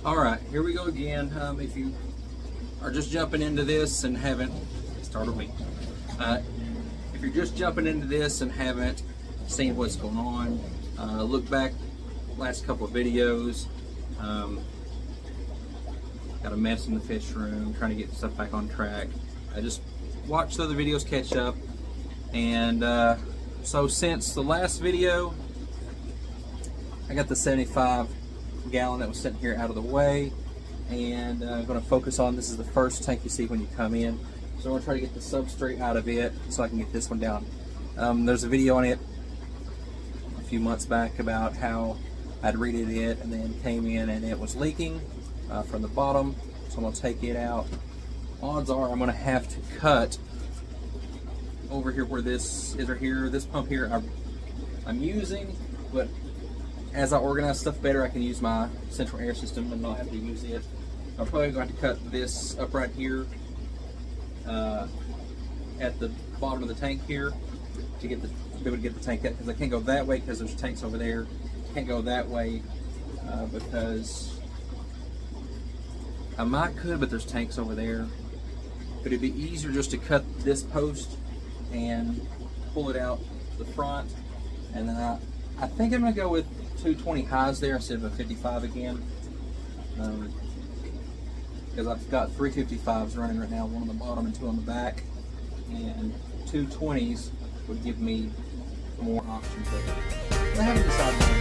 Alright, here we go again. If you are just jumping into this and haven't, startled me. If you're just jumping into this and haven't seen what's going on, look back last couple of videos. Got a mess in the fish room, trying to get stuff back on track. I just watched the other videos catch up, and so since the last video, I got the 75 gallon that was sitting here out of the way, and I'm going to focus on, this is the first tank you see when you come in, so I'm going to try to get the substrate out of it so I can get this one down. There's a video on it a few months back about how I'd reeded it and then came in and it was leaking from the bottom, so I'm going to take it out. Odds are I'm going to have to cut over here where this is, right here, this pump here I'm using, but as I organize stuff better, I can use my central air system and not have to use it. I'm probably going to cut this up right here at the bottom of the tank here to be able to get the tank up, because I can't go that way because there's tanks over there. Can't go that way because I might could, but there's tanks over there. But it'd be easier just to cut this post and pull it out the front, and then I think I'm gonna go with 220 highs there instead of a 55 again, because I've got 355s running right now, one on the bottom and two on the back, and 220s would give me more options there. I haven't decided yet.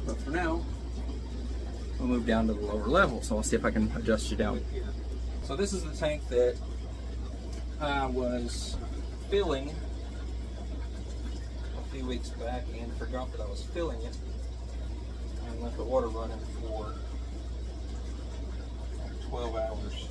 But for now, we'll move down to the lower level, so I'll see if I can adjust you down. So this is the tank that I was filling a few weeks back and forgot that I was filling it, and left the water running for 12 hours.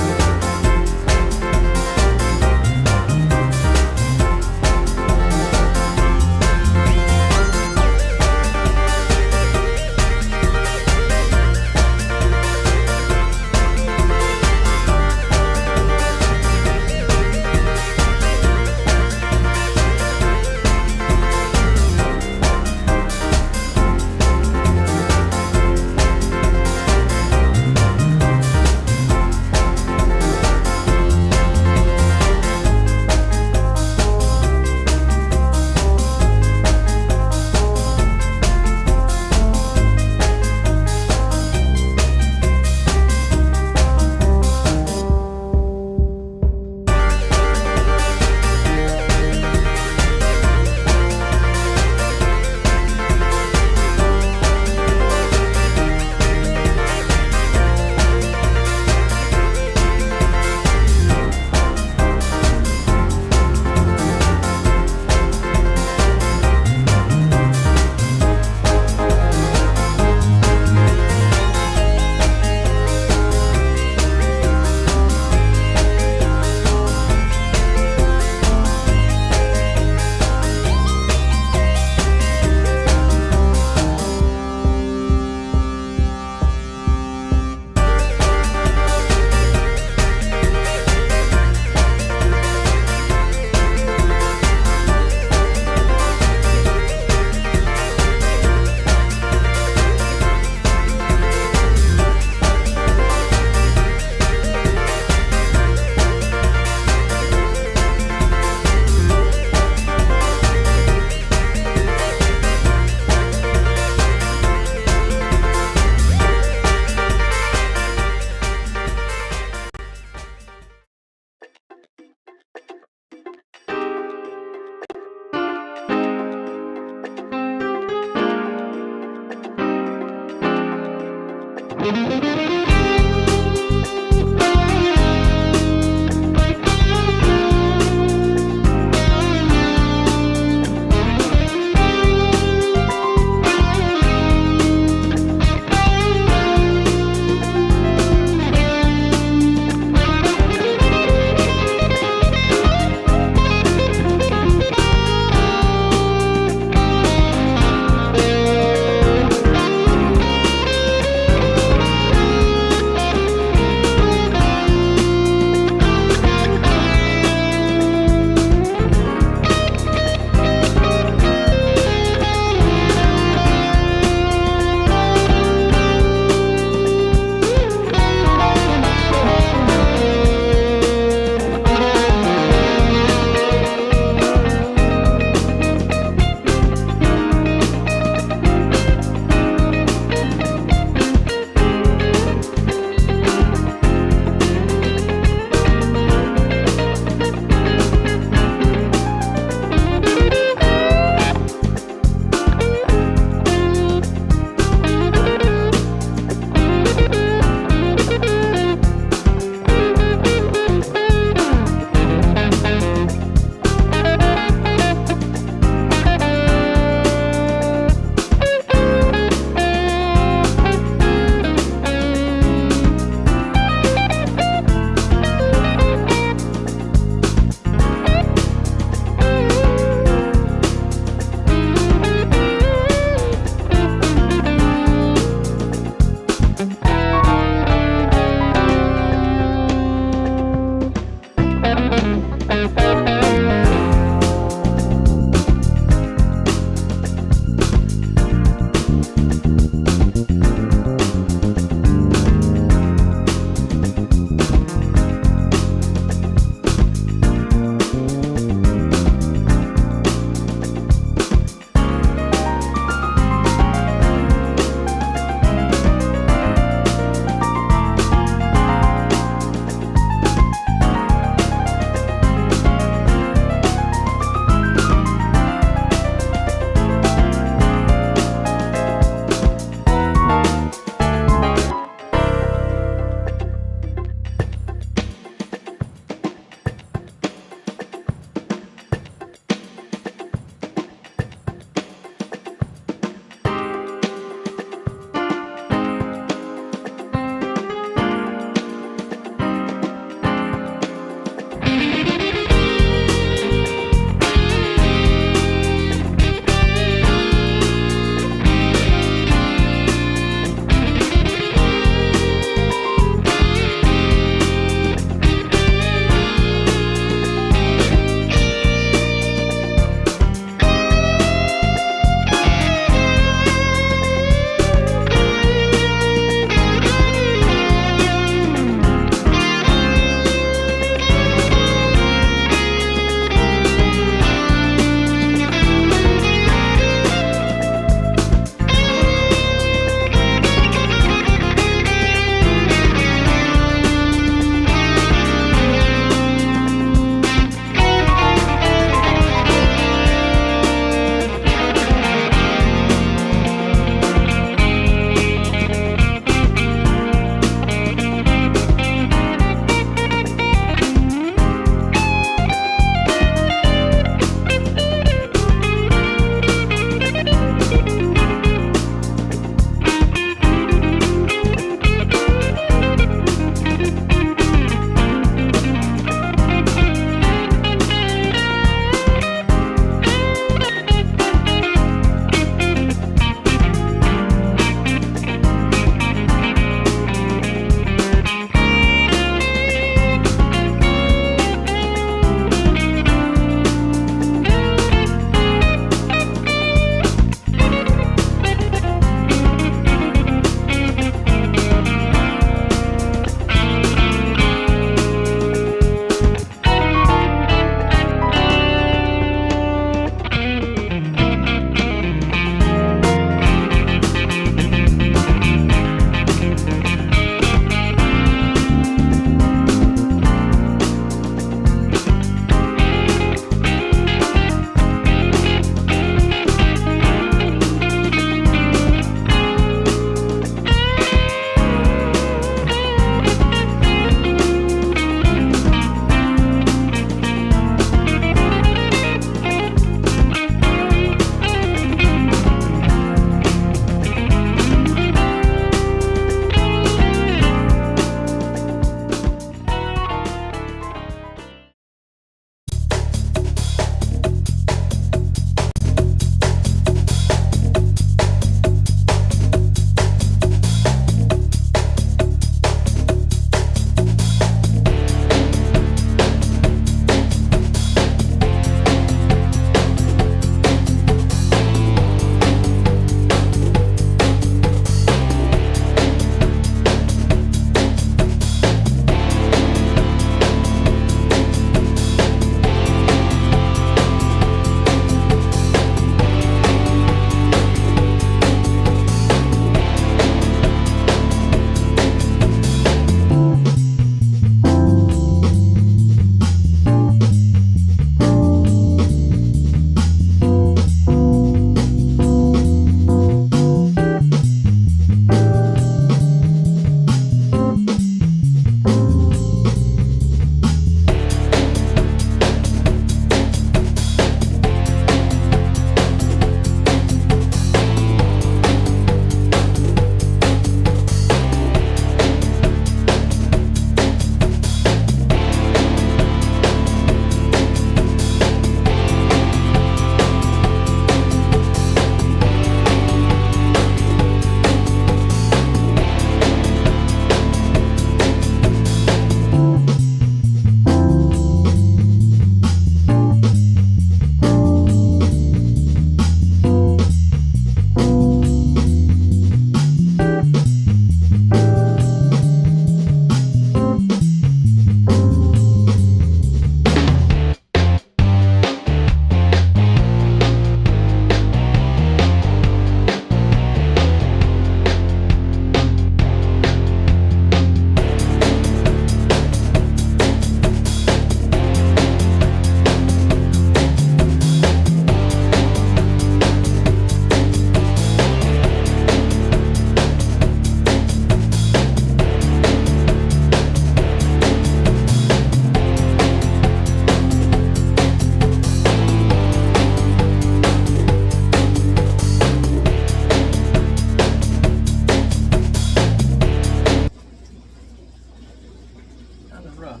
kind of rough.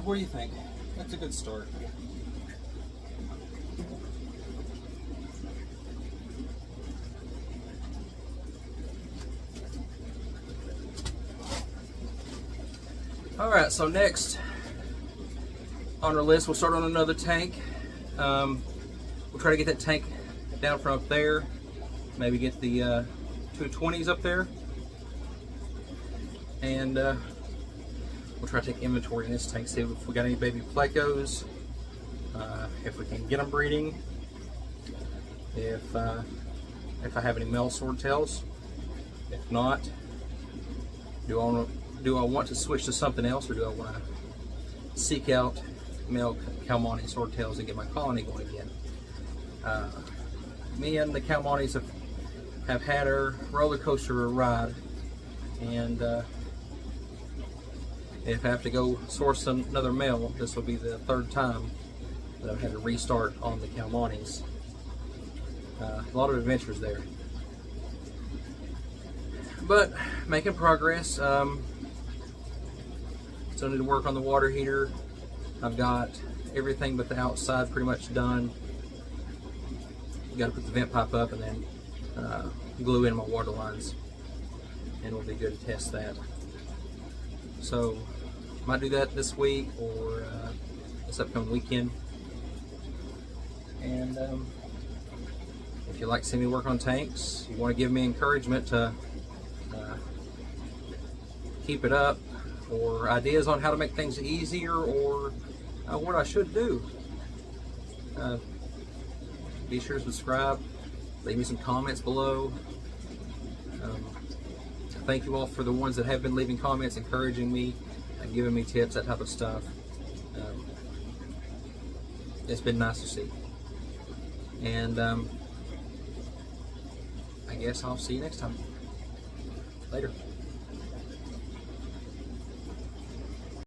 What do you think? That's a good start. Alright, so next on our list, we'll start on another tank. We'll try to get that tank down from up there. Maybe get the 220s up there. And we'll try to take inventory in this tank, see if we got any baby plecos, if we can get them breeding, if I have any male swordtails. If not, do I want to switch to something else, or do I want to seek out male Kalmani swordtails and get my colony going again? Me and the Kalmanis have had our roller coaster ride, and if I have to go source another male, this will be the third time that I've had to restart on the Kalmanis. A lot of adventures there, but making progress. Still need to work on the water heater. I've got everything but the outside pretty much done. Got to put the vent pipe up and then glue in my water lines, and we'll be good to test that. So might do that this week or this upcoming weekend. And if you like to see me work on tanks, you want to give me encouragement to keep it up, or ideas on how to make things easier, or what I should do, be sure to subscribe, leave me some comments below. Thank you all for the ones that have been leaving comments, encouraging me and giving me tips, that type of stuff. It's been nice to see. And I guess I'll see you next time. Later.